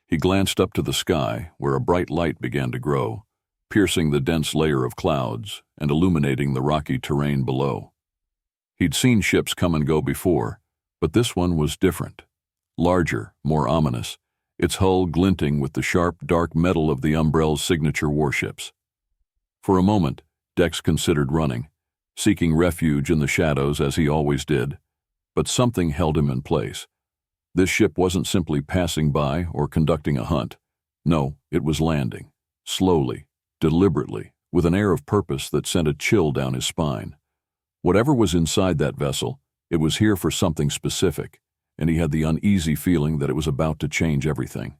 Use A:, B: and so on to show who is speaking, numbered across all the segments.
A: He glanced up to the sky, where a bright light began to grow, piercing the dense layer of clouds and illuminating the rocky terrain below. He'd seen ships come and go before, but this one was different. Larger, more ominous, its hull glinting with the sharp, dark metal of the Umbrell's signature warships. For a moment, Dex considered running, seeking refuge in the shadows as he always did, but something held him in place. This ship wasn't simply passing by or conducting a hunt. No, it was landing, slowly, deliberately, with an air of purpose that sent a chill down his spine. Whatever was inside that vessel, it was here for something specific, and he had the uneasy feeling that it was about to change everything.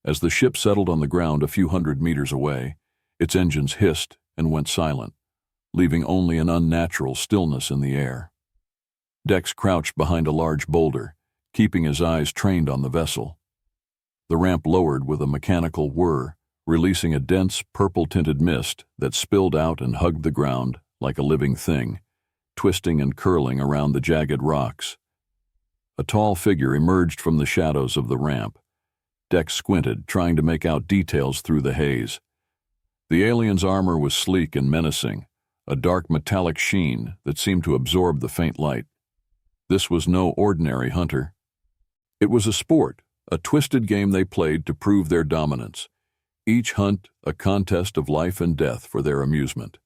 A: As the ship settled on the ground a few hundred meters away, its engines hissed and went silent, leaving only an unnatural stillness in the air. Dex crouched behind a large boulder, keeping his eyes trained on the vessel. The ramp lowered with a mechanical whir, releasing a dense, purple-tinted mist that spilled out and hugged the ground like a living thing, twisting and curling around the jagged rocks. A tall figure emerged from the shadows of the ramp. Dex squinted, trying to make out details through the haze. The alien's armor was sleek and menacing, a dark metallic sheen that seemed to absorb the faint light. This was no ordinary hunter. It was a sport, a twisted game they played to prove their dominance. Each hunt a contest of life and death for their amusement.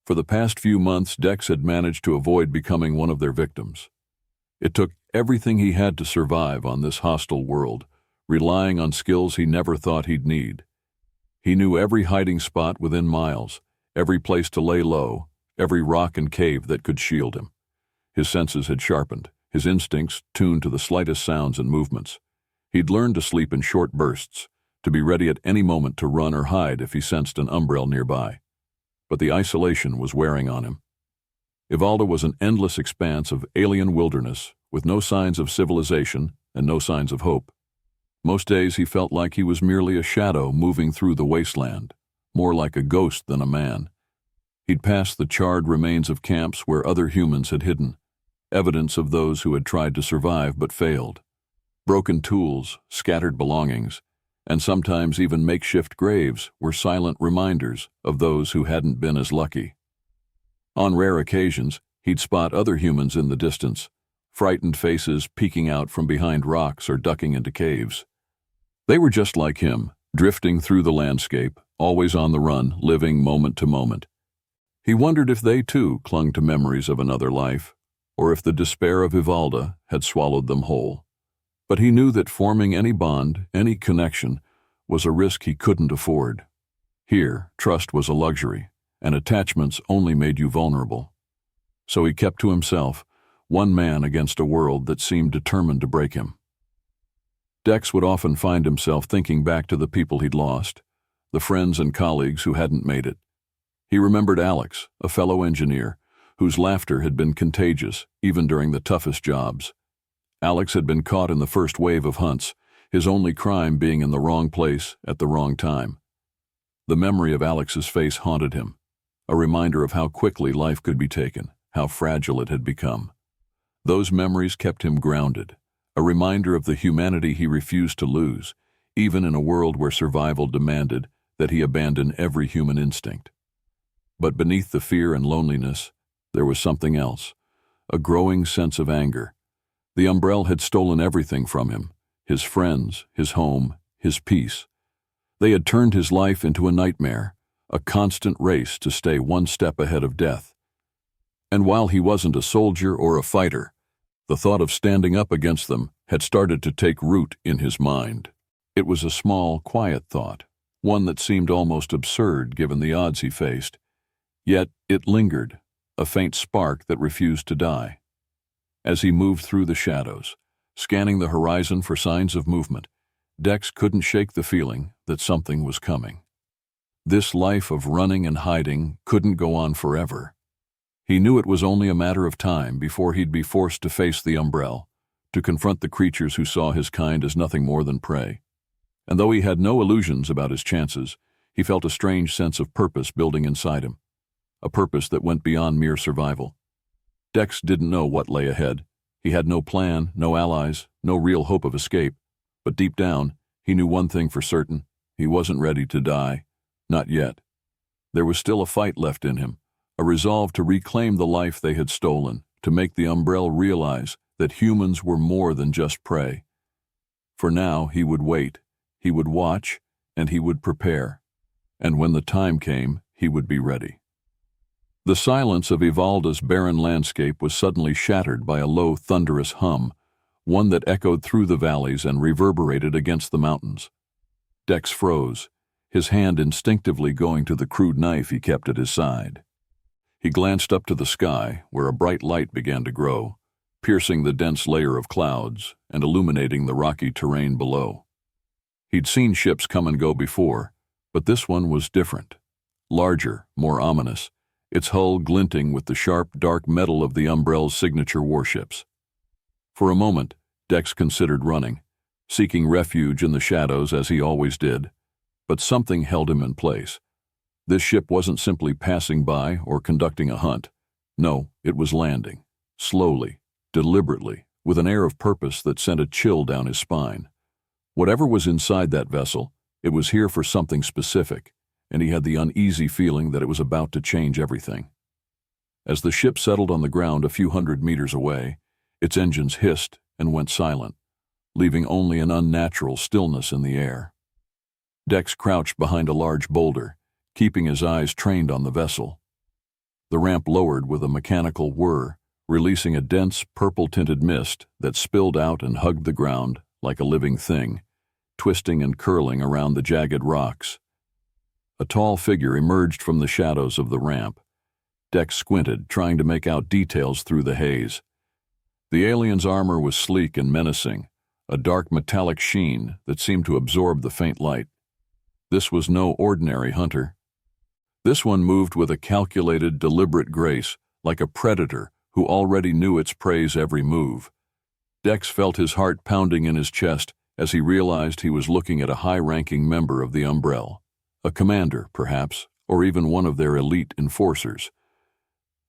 A: For the past few months, Dex had managed to avoid becoming one of their victims. It took everything he had to survive on this hostile world, relying on skills he never thought he'd need. He knew every hiding spot within miles, every place to lay low, every rock and cave that could shield him. His senses had sharpened, his instincts tuned to the slightest sounds and movements. He'd learned to sleep in short bursts, to be ready at any moment to run or hide if he sensed an Umbrell nearby. But the isolation was wearing on him. Yvalda was an endless expanse of alien wilderness, with no signs of civilization and no signs of hope. Most days he felt like he was merely a shadow moving through the wasteland, more like a ghost than a man. He'd passed the charred remains of camps where other humans had hidden, evidence of those who had tried to survive but failed. Broken tools, scattered belongings, and sometimes even makeshift graves were silent reminders of those who hadn't been as lucky. On rare occasions, he'd spot other humans in the distance, frightened faces peeking out from behind rocks or ducking into caves. They were just like him, drifting through the landscape, always on the run, living moment to moment. He wondered if they too clung to memories of another life, or if the despair of Yvalda had swallowed them whole. But he knew that forming any bond, any connection, was a risk he couldn't afford. Here, trust was a luxury, and attachments only made you vulnerable. So he kept to himself, one man against a world that seemed determined to break him. Dex would often find himself thinking back to the people he'd lost, the friends and colleagues who hadn't made it. He remembered Alex, a fellow engineer, whose laughter had been contagious even during the toughest jobs. Alex had been caught in the first wave of hunts, his only crime being in the wrong place at the wrong time. The memory of Alex's face haunted him, a reminder of how quickly life could be taken, how fragile it had become. Those memories kept him grounded, a reminder of the humanity he refused to lose, even in a world where survival demanded that he abandon every human instinct. But beneath the fear and loneliness, there was something else, a growing sense of anger. The Umbrell had stolen everything from him, his friends, his home, his peace. They had turned his life into a nightmare, a constant race to stay one step ahead of death. And while he wasn't a soldier or a fighter, the thought of standing up against them had started to take root in his mind. It was a small, quiet thought, one that seemed almost absurd given the odds he faced. Yet it lingered, a faint spark that refused to die. As he moved through the shadows, scanning the horizon for signs of movement, Dex couldn't shake the feeling that something was coming. This life of running and hiding couldn't go on forever. He knew it was only a matter of time before he'd be forced to face the Umbrell, to confront the creatures who saw his kind as nothing more than prey. And though he had no illusions about his chances, he felt a strange sense of purpose building inside him, a purpose that went beyond mere survival. Dex didn't know what lay ahead. He had no plan, no allies, no real hope of escape, but deep down, He knew one thing for certain. He wasn't ready to die. Not yet. There was still a fight left in him, a resolve to reclaim the life they had stolen, to make the Umbrell realize that humans were more than just prey. For now, he would wait, he would watch, and he would prepare. And when the time came, he would be ready. The silence of Yvalda's barren landscape was suddenly shattered by a low, thunderous hum, one that echoed through the valleys and reverberated against the mountains. Dex froze, his hand instinctively going to the crude knife he kept at his side. He glanced up to the sky, where a bright light began to grow, piercing the dense layer of clouds and illuminating the rocky terrain below. He'd seen ships come and go before, but this one was different. Larger, more ominous, its hull glinting with the sharp, dark metal of the Umbrell's signature warships. For a moment, Dex considered running, seeking refuge in the shadows as he always did, but something held him in place. This ship wasn't simply passing by or conducting a hunt. No, it was landing, slowly, deliberately, with an air of purpose that sent a chill down his spine. Whatever was inside that vessel, it was here for something specific, and he had the uneasy feeling that it was about to change everything. As the ship settled on the ground a few hundred meters away, its engines hissed and went silent, leaving only an unnatural stillness in the air. Dex crouched behind a large boulder, keeping his eyes trained on the vessel. The ramp lowered with a mechanical whir, releasing a dense, purple-tinted mist that spilled out and hugged the ground like a living thing, twisting and curling around the jagged rocks. A tall figure emerged from the shadows of the ramp. Dex squinted, trying to make out details through the haze. The alien's armor was sleek and menacing, a dark metallic sheen that seemed to absorb the faint light. This was no ordinary hunter. This one moved with a calculated, deliberate grace, like a predator who already knew its prey's every move. Dex felt his heart pounding in his chest as he realized he was looking at a high-ranking member of the Umbrell, a commander, perhaps, or even one of their elite enforcers.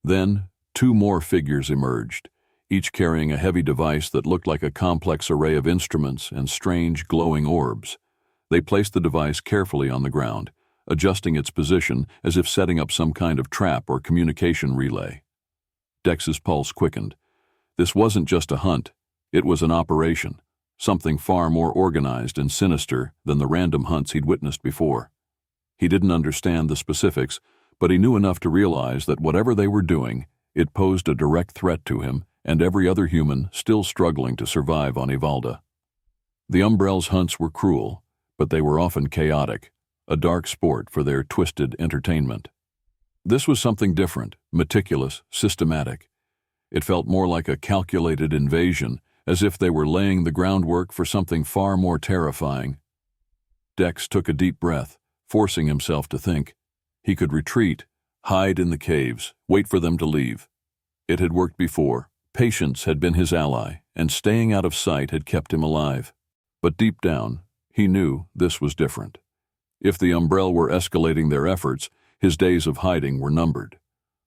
A: Then, two more figures emerged, each carrying a heavy device that looked like a complex array of instruments and strange, glowing orbs. They placed the device carefully on the ground, adjusting its position as if setting up some kind of trap or communication relay. Dex's pulse quickened. This wasn't just a hunt, it was an operation, something far more organized and sinister than the random hunts he'd witnessed before. He didn't understand the specifics, but he knew enough to realize that whatever they were doing, it posed a direct threat to him and every other human still struggling to survive on Yvalda. The Umbrell's hunts were cruel, but they were often chaotic, a dark sport for their twisted entertainment. This was something different, meticulous, systematic. It felt more like a calculated invasion, as if they were laying the groundwork for something far more terrifying. Dex took a deep breath, forcing himself to think. He could retreat, hide in the caves, wait for them to leave. It had worked before. Patience had been his ally, and staying out of sight had kept him alive. But deep down, he knew this was different. If the Umbrell were escalating their efforts, his days of hiding were numbered.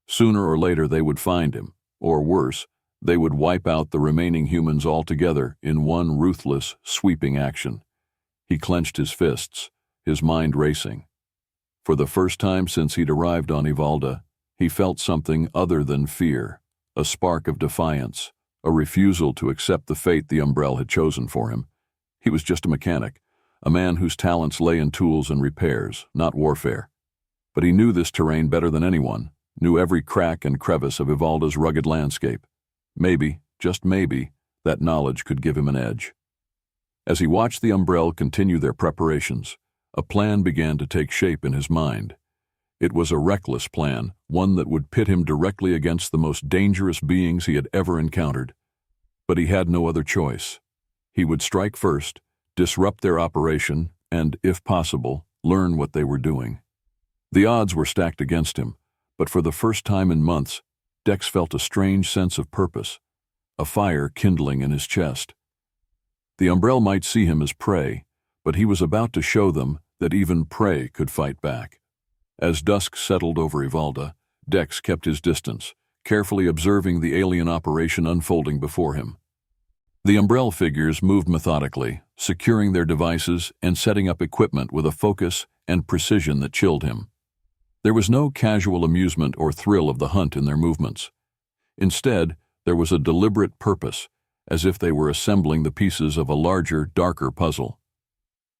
A: Sooner or later they would find him, or worse, they would wipe out the remaining humans altogether in one ruthless, sweeping action. He clenched his fists, his mind racing. For the first time since he'd arrived on Yvalda, he felt something other than fear, a spark of defiance, a refusal to accept the fate the Umbrell had chosen for him. He was just a mechanic, a man whose talents lay in tools and repairs, not warfare. But he knew this terrain better than anyone, knew every crack and crevice of Yvalda's rugged landscape. Maybe, just maybe, that knowledge could give him an edge. As he watched the Umbrell continue their preparations, a plan began to take shape in his mind. It was a reckless plan, one that would pit him directly against the most dangerous beings he had ever encountered. But he had no other choice. He would strike first, disrupt their operation, and, if possible, learn what they were doing. The odds were stacked against him, but for the first time in months, Dex felt a strange sense of purpose, a fire kindling in his chest. The Umbrell might see him as prey, but he was about to show them that even prey could fight back. As dusk settled over Yvalda, Dex kept his distance, carefully observing the alien operation unfolding before him. The Umbrell figures moved methodically, securing their devices and setting up equipment with a focus and precision that chilled him. There was no casual amusement or thrill of the hunt in their movements. Instead, there was a deliberate purpose, as if they were assembling the pieces of a larger, darker puzzle.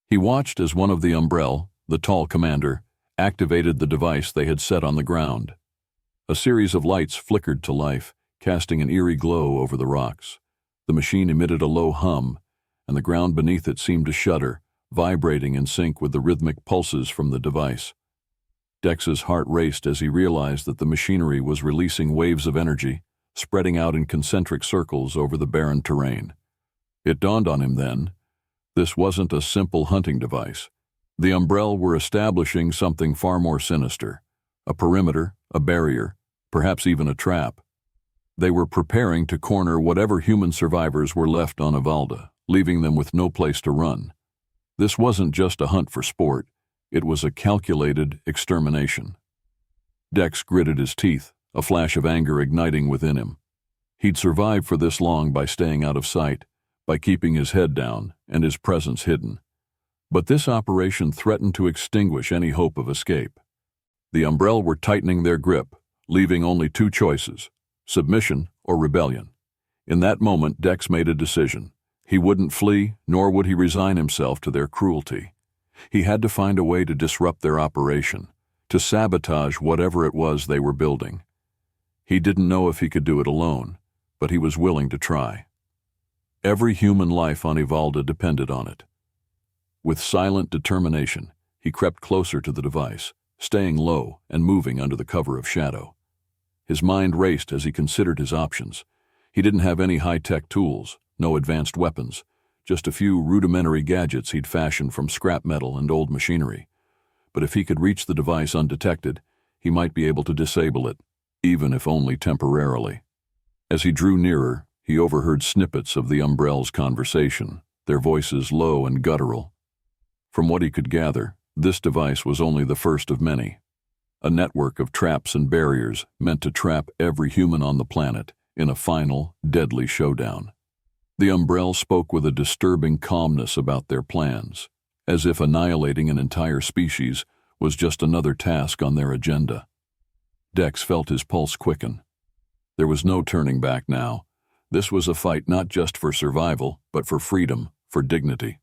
A: He watched as one of the Umbrell, the tall commander, activated the device they had set on the ground. A series of lights flickered to life, casting an eerie glow over the rocks. The machine emitted a low hum, and the ground beneath it seemed to shudder, vibrating in sync with the rhythmic pulses from the device. Dex's heart raced as he realized that the machinery was releasing waves of energy, spreading out in concentric circles over the barren terrain. It dawned on him then, this wasn't a simple hunting device. The Umbrell were establishing something far more sinister, a perimeter, a barrier, perhaps even a trap. They were preparing to corner whatever human survivors were left on Yvalda, leaving them with no place to run. This wasn't just a hunt for sport, it was a calculated extermination. Dex gritted his teeth, a flash of anger igniting within him. He'd survived for this long by staying out of sight, by keeping his head down and his presence hidden. But this operation threatened to extinguish any hope of escape. The Umbrell were tightening their grip, leaving only two choices: submission or rebellion. In that moment, Dex made a decision. He wouldn't flee, nor would he resign himself to their cruelty. He had to find a way to disrupt their operation, to sabotage whatever it was they were building. He didn't know if he could do it alone, but he was willing to try. Every human life on Yvalda depended on it. With silent determination, he crept closer to the device, staying low and moving under the cover of shadow. His mind raced as he considered his options. He didn't have any high-tech tools, no advanced weapons, just a few rudimentary gadgets he'd fashioned from scrap metal and old machinery. But if he could reach the device undetected, he might be able to disable it, even if only temporarily. As he drew nearer, he overheard snippets of the Umbrell's conversation, their voices low and guttural. From what he could gather, this device was only the first of many. A network of traps and barriers meant to trap every human on the planet in a final, deadly showdown. The Umbrell spoke with a disturbing calmness about their plans, as if annihilating an entire species was just another task on their agenda. Dex felt his pulse quicken. There was no turning back now. This was a fight not just for survival, but for freedom, for dignity.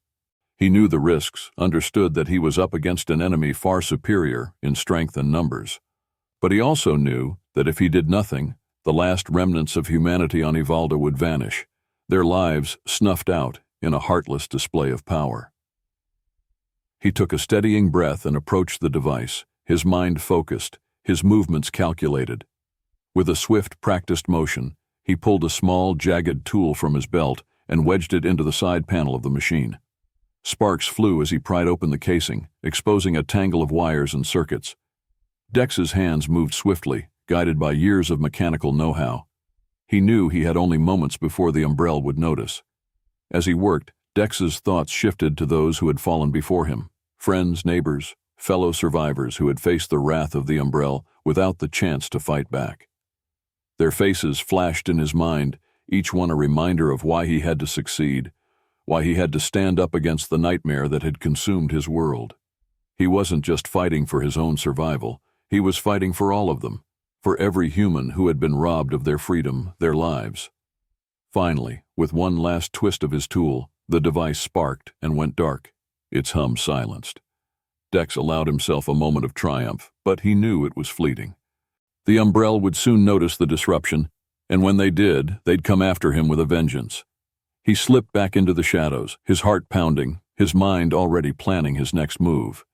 A: He knew the risks, understood that he was up against an enemy far superior in strength and numbers. But he also knew that if he did nothing, the last remnants of humanity on Yvalda would vanish, their lives snuffed out in a heartless display of power. He took a steadying breath and approached the device, his mind focused, his movements calculated. With a swift, practiced motion, he pulled a small, jagged tool from his belt and wedged it into the side panel of the machine. Sparks flew as he pried open the casing, exposing a tangle of wires and circuits. Dex's hands moved swiftly, guided by years of mechanical know-how. He knew he had only moments before the Umbrell would notice. As he worked, Dex's thoughts shifted to those who had fallen before him, friends, neighbors, fellow survivors who had faced the wrath of the Umbrell without the chance to fight back. Their faces flashed in his mind, each one a reminder of why he had to succeed, why he had to stand up against the nightmare that had consumed his world. He wasn't just fighting for his own survival, he was fighting for all of them, for every human who had been robbed of their freedom, their lives. Finally, with one last twist of his tool, the device sparked and went dark, its hum silenced. Dex allowed himself a moment of triumph, but he knew it was fleeting. The Umbrell would soon notice the disruption, and when they did, they'd come after him with a vengeance. He slipped back into the shadows, his heart pounding, his mind already planning his next move.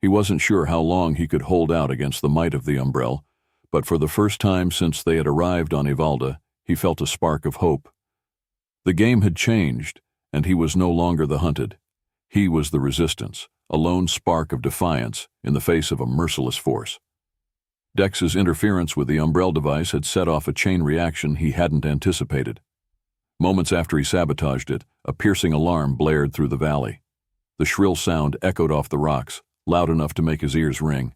A: He wasn't sure how long he could hold out against the might of the Umbrell, but for the first time since they had arrived on Yvalda, he felt a spark of hope. The game had changed, and he was no longer the hunted. He was the resistance, a lone spark of defiance in the face of a merciless force. Dex's interference with the Umbrell device had set off a chain reaction he hadn't anticipated. Moments after he sabotaged it, a piercing alarm blared through the valley. The shrill sound echoed off the rocks, loud enough to make his ears ring.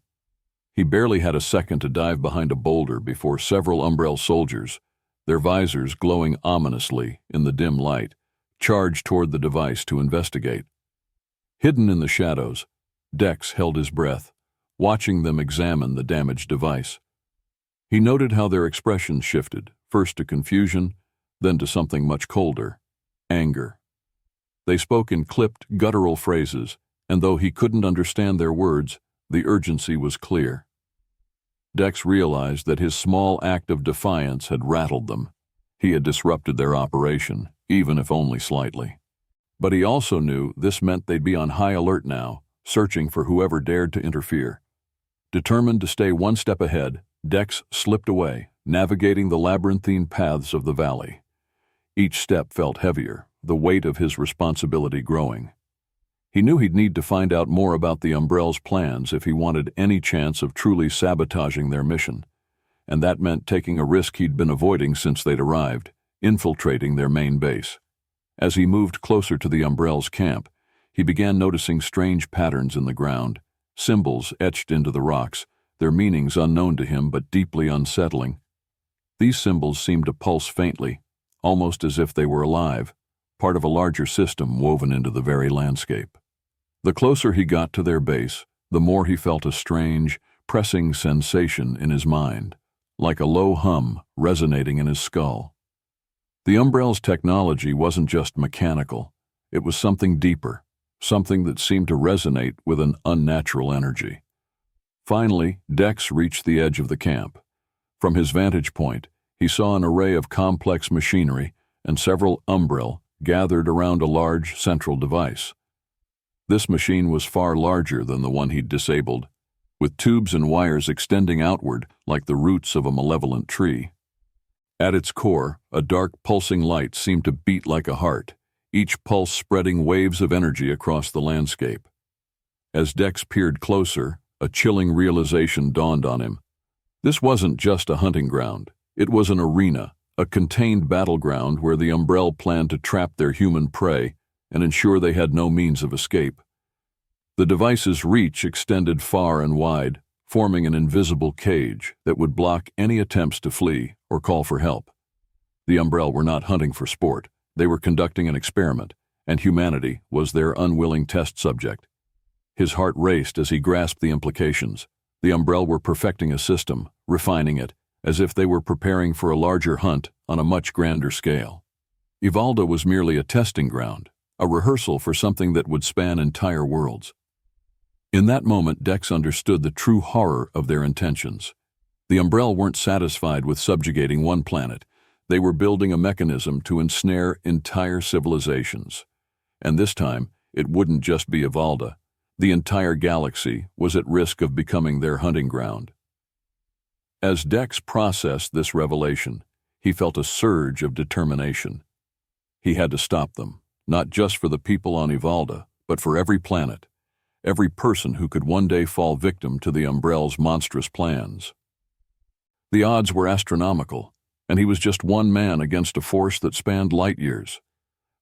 A: He barely had a second to dive behind a boulder before several Umbrell soldiers, their visors glowing ominously in the dim light, charged toward the device to investigate. Hidden in the shadows, Dex held his breath, watching them examine the damaged device. He noted how their expressions shifted, first to confusion, then to something much colder, anger. They spoke in clipped, guttural phrases, and though he couldn't understand their words, the urgency was clear. Dex realized that his small act of defiance had rattled them. He had disrupted their operation, even if only slightly. But he also knew this meant they'd be on high alert now, searching for whoever dared to interfere. Determined to stay one step ahead, Dex slipped away, navigating the labyrinthine paths of the valley. Each step felt heavier, the weight of his responsibility growing. He knew he'd need to find out more about the Umbrell's plans if he wanted any chance of truly sabotaging their mission, and that meant taking a risk he'd been avoiding since they'd arrived, infiltrating their main base. As he moved closer to the Umbrell's camp, he began noticing strange patterns in the ground, symbols etched into the rocks, their meanings unknown to him but deeply unsettling. These symbols seemed to pulse faintly, almost as if they were alive, part of a larger system woven into the very landscape. The closer he got to their base, the more he felt a strange, pressing sensation in his mind, like a low hum resonating in his skull. The Umbrell's technology wasn't just mechanical, it was something deeper, something that seemed to resonate with an unnatural energy. Finally, Dex reached the edge of the camp. From his vantage point, he saw an array of complex machinery and several Umbrell gathered around a large central device. This machine was far larger than the one he'd disabled, with tubes and wires extending outward like the roots of a malevolent tree. At its core, a dark pulsing light seemed to beat like a heart, each pulse spreading waves of energy across the landscape. As Dex peered closer, a chilling realization dawned on him. This wasn't just a hunting ground, it was an arena, a contained battleground where the Umbrell planned to trap their human prey and ensure they had no means of escape. The device's reach extended far and wide, forming an invisible cage that would block any attempts to flee or call for help. The Umbrell were not hunting for sport, they were conducting an experiment, and humanity was their unwilling test subject. His heart raced as he grasped the implications. The Umbrell were perfecting a system, refining it, as if they were preparing for a larger hunt on a much grander scale. Yvalda was merely a testing ground, a rehearsal for something that would span entire worlds. In that moment, Dex understood the true horror of their intentions. The Umbrell weren't satisfied with subjugating one planet. They were building a mechanism to ensnare entire civilizations. And this time, it wouldn't just be Yvalda. The entire galaxy was at risk of becoming their hunting ground. As Dex processed this revelation, he felt a surge of determination. He had to stop them, not just for the people on Yvalda, but for every planet, every person who could one day fall victim to the Umbrell's monstrous plans. The odds were astronomical, and he was just one man against a force that spanned light years.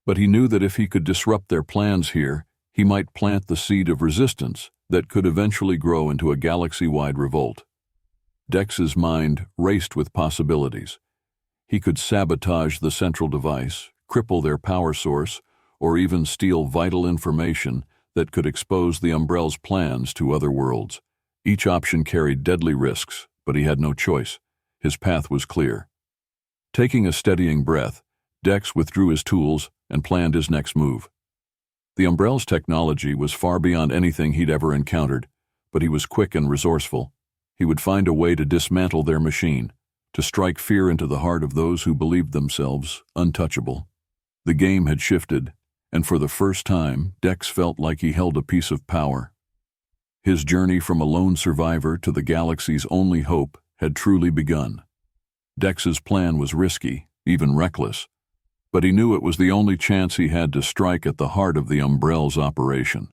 A: But he knew that if he could disrupt their plans here, he might plant the seed of resistance that could eventually grow into a galaxy-wide revolt. Dex's mind raced with possibilities. He could sabotage the central device, cripple their power source, or even steal vital information that could expose the Umbrell's plans to other worlds. Each option carried deadly risks, but he had no choice. His path was clear. Taking a steadying breath, Dex withdrew his tools and planned his next move. The Umbrell's technology was far beyond anything he'd ever encountered, but he was quick and resourceful. He would find a way to dismantle their machine, to strike fear into the heart of those who believed themselves untouchable. The game had shifted, and for the first time, Dex felt like he held a piece of power. His journey from a lone survivor to the galaxy's only hope had truly begun. Dex's plan was risky, even reckless, but he knew it was the only chance he had to strike at the heart of the Umbrell's operation.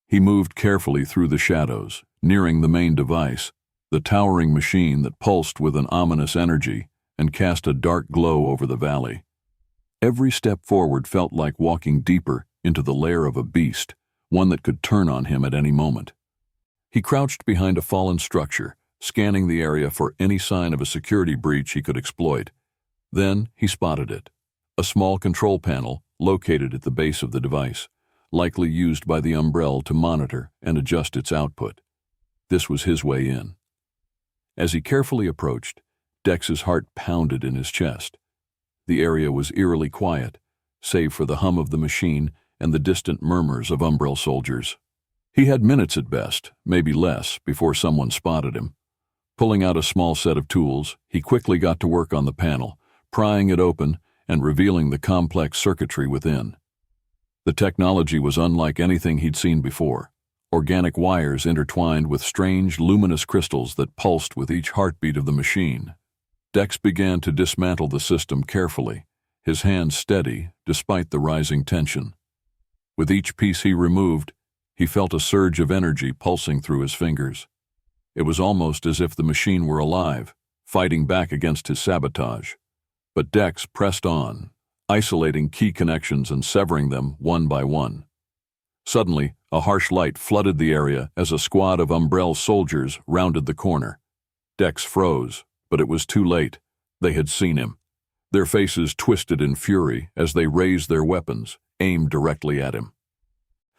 A: He moved carefully through the shadows, nearing the main device, the towering machine that pulsed with an ominous energy and cast a dark glow over the valley. Every step forward felt like walking deeper into the lair of a beast, one that could turn on him at any moment. He crouched behind a fallen structure, scanning the area for any sign of a security breach he could exploit. Then he spotted it. A small control panel, located at the base of the device, likely used by the Umbrell to monitor and adjust its output. This was his way in. As he carefully approached, Dex's heart pounded in his chest. The area was eerily quiet, save for the hum of the machine and the distant murmurs of Umbrell soldiers. He had minutes at best, maybe less, before someone spotted him. Pulling out a small set of tools, he quickly got to work on the panel, prying it open and revealing the complex circuitry within. The technology was unlike anything he'd seen before. Organic wires intertwined with strange, luminous crystals that pulsed with each heartbeat of the machine. Dex began to dismantle the system carefully, his hands steady despite the rising tension. With each piece he removed, he felt a surge of energy pulsing through his fingers. It was almost as if the machine were alive, fighting back against his sabotage. But Dex pressed on, isolating key connections and severing them one by one. Suddenly, a harsh light flooded the area as a squad of Umbrell soldiers rounded the corner. Dex froze, but it was too late. They had seen him. Their faces twisted in fury as they raised their weapons, aimed directly at him.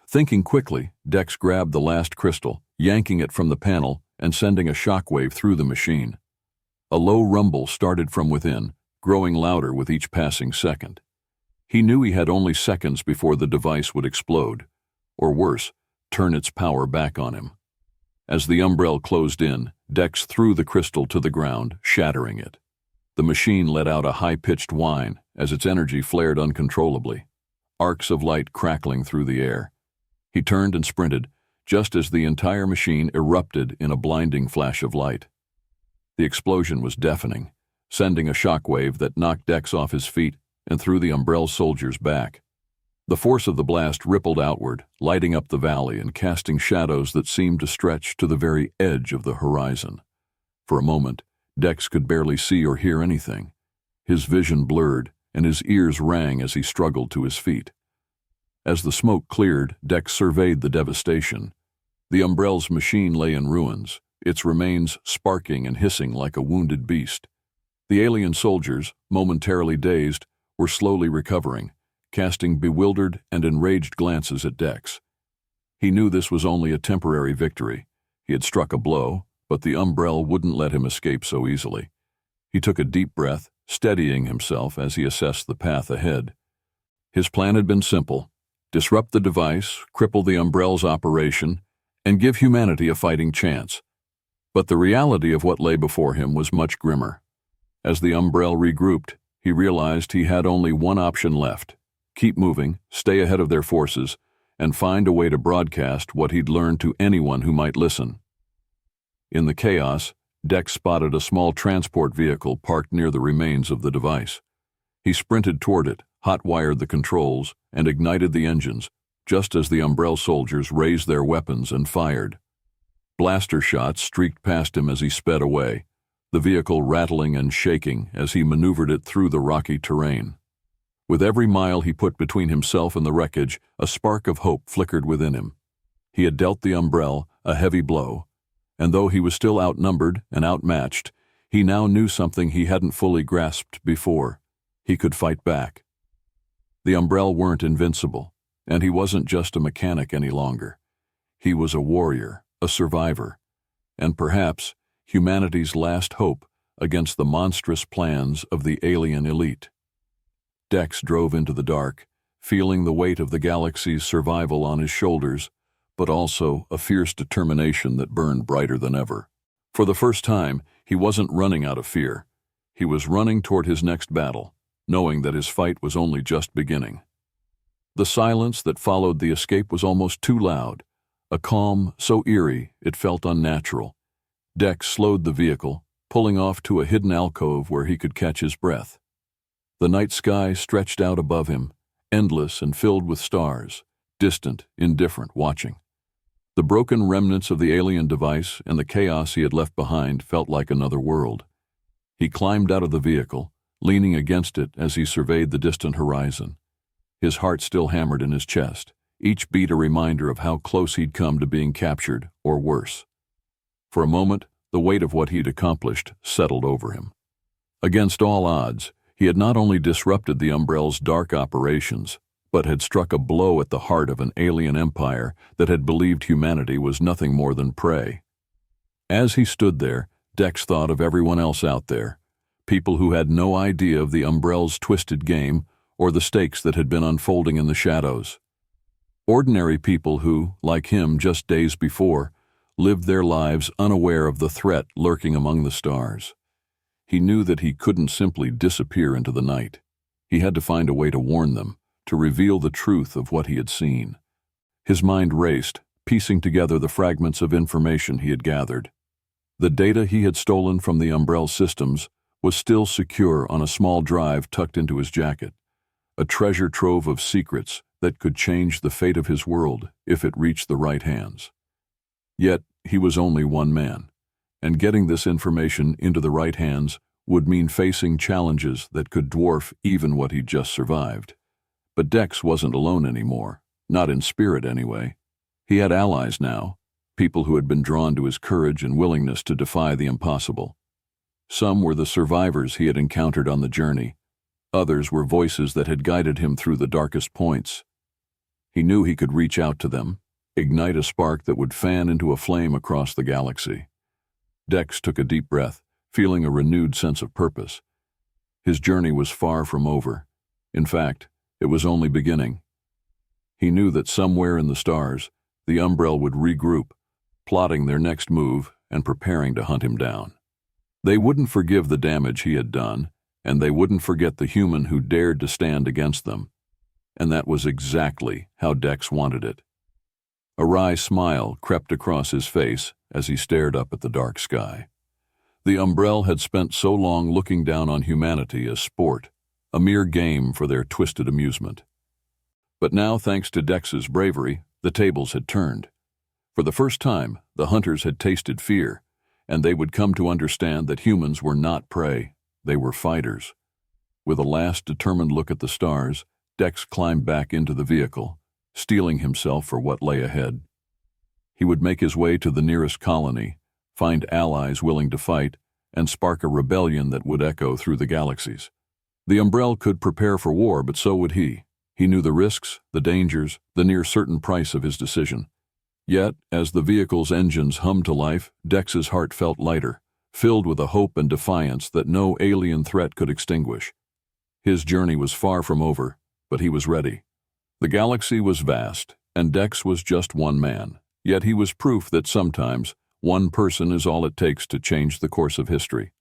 A: Thinking quickly, Dex grabbed the last crystal, yanking it from the panel and sending a shockwave through the machine. A low rumble started from within, growing louder with each passing second. He knew he had only seconds before the device would explode, or worse, turn its power back on him. As the Umbrell closed in, Dex threw the crystal to the ground, shattering it. The machine let out a high-pitched whine as its energy flared uncontrollably, arcs of light crackling through the air. He turned and sprinted, just as the entire machine erupted in a blinding flash of light. The explosion was deafening, sending a shockwave that knocked Dex off his feet and threw the Umbrell soldiers back. The force of the blast rippled outward, lighting up the valley and casting shadows that seemed to stretch to the very edge of the horizon. For a moment, Dex could barely see or hear anything. His vision blurred, and his ears rang as he struggled to his feet. As the smoke cleared, Dex surveyed the devastation. The Umbrell's machine lay in ruins, its remains sparking and hissing like a wounded beast. The alien soldiers, momentarily dazed, were slowly recovering, casting bewildered and enraged glances at Dex. He knew this was only a temporary victory. He had struck a blow, but the Umbrell wouldn't let him escape so easily. He took a deep breath, steadying himself as he assessed the path ahead. His plan had been simple: disrupt the device, cripple the Umbrell's operation, and give humanity a fighting chance. But the reality of what lay before him was much grimmer. As the Umbrell regrouped, he realized he had only one option left: keep moving, stay ahead of their forces, and find a way to broadcast what he'd learned to anyone who might listen. In the chaos, Dex spotted a small transport vehicle parked near the remains of the device. He sprinted toward it, hot-wired the controls, and ignited the engines, just as the Umbrell soldiers raised their weapons and fired. Blaster shots streaked past him as he sped away, the vehicle rattling and shaking as he maneuvered it through the rocky terrain. With every mile he put between himself and the wreckage, a spark of hope flickered within him. He had dealt the Umbrell a heavy blow, and though he was still outnumbered and outmatched, he now knew something he hadn't fully grasped before: he could fight back. The Umbrell weren't invincible, and he wasn't just a mechanic any longer. He was a warrior, a survivor, and perhaps humanity's last hope against the monstrous plans of the alien elite. Dex drove into the dark, feeling the weight of the galaxy's survival on his shoulders, but also a fierce determination that burned brighter than ever. For the first time, he wasn't running out of fear. He was running toward his next battle, knowing that his fight was only just beginning. The silence that followed the escape was almost too loud, a calm so eerie it felt unnatural. Dex slowed the vehicle, pulling off to a hidden alcove where he could catch his breath. The night sky stretched out above him, endless and filled with stars, distant, indifferent, watching. The broken remnants of the alien device and the chaos he had left behind felt like another world. He climbed out of the vehicle, leaning against it as he surveyed the distant horizon. His heart still hammered in his chest, each beat a reminder of how close he'd come to being captured, or worse. For a moment, the weight of what he'd accomplished settled over him. Against all odds, he had not only disrupted the Umbrell's dark operations, but had struck a blow at the heart of an alien empire that had believed humanity was nothing more than prey. As he stood there, Dex thought of everyone else out there, people who had no idea of the Umbrell's twisted game or the stakes that had been unfolding in the shadows. Ordinary people who, like him just days before, lived their lives unaware of the threat lurking among the stars. He knew that he couldn't simply disappear into the night. He had to find a way to warn them, to reveal the truth of what he had seen. His mind raced, piecing together the fragments of information he had gathered. The data he had stolen from the Umbrell systems was still secure on a small drive tucked into his jacket, a treasure trove of secrets that could change the fate of his world if it reached the right hands. Yet he was only one man, and getting this information into the right hands would mean facing challenges that could dwarf even what he'd just survived. But Dex wasn't alone anymore, not in spirit anyway. He had allies now, people who had been drawn to his courage and willingness to defy the impossible. Some were the survivors he had encountered on the journey. Others were voices that had guided him through the darkest points. He knew he could reach out to them, ignite a spark that would fan into a flame across the galaxy. Dex took a deep breath, feeling a renewed sense of purpose. His journey was far from over. In fact, it was only beginning. He knew that somewhere in the stars, the Umbrell would regroup, plotting their next move and preparing to hunt him down. They wouldn't forgive the damage he had done, and they wouldn't forget the human who dared to stand against them. And that was exactly how Dex wanted it. A wry smile crept across his face as he stared up at the dark sky. The Umbrell had spent so long looking down on humanity as sport, a mere game for their twisted amusement. But now, thanks to Dex's bravery, the tables had turned. For the first time, the hunters had tasted fear, and they would come to understand that humans were not prey, they were fighters. With a last determined look at the stars, Dex climbed back into the vehicle, steeling himself for what lay ahead. He would make his way to the nearest colony, find allies willing to fight, and spark a rebellion that would echo through the galaxies. The Umbrell could prepare for war, but so would he. He knew the risks, the dangers, the near-certain price of his decision. Yet, as the vehicle's engines hummed to life, Dex's heart felt lighter, filled with a hope and defiance that no alien threat could extinguish. His journey was far from over, but he was ready. The galaxy was vast, and Dex was just one man, yet he was proof that sometimes one person is all it takes to change the course of history.